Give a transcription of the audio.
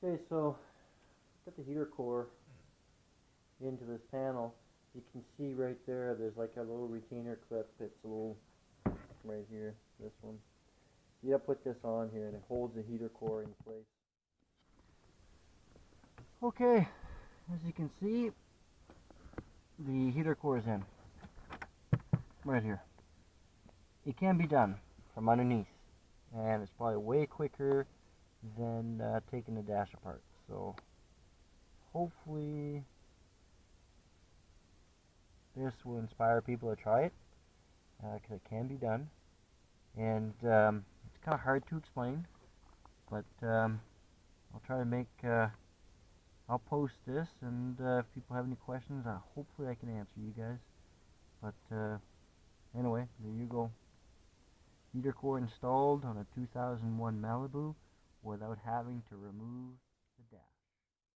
Okay, so got the heater core into this panel. You can see right there, there's like a little retainer clip. It's a little, right here, this one. You gotta put this on here and it holds the heater core in place. Okay, as you can see, the heater core is in, right here. It can be done from underneath, and it's probably way quicker than taking the dash apart. So hopefully this will inspire people to try it, because it can be done. And it's kind of hard to explain, but I'll try to make, I'll post this, and if people have any questions, hopefully I can answer you guys. But anyway, there you go. Heater core installed on a 2001 Malibu without having to remove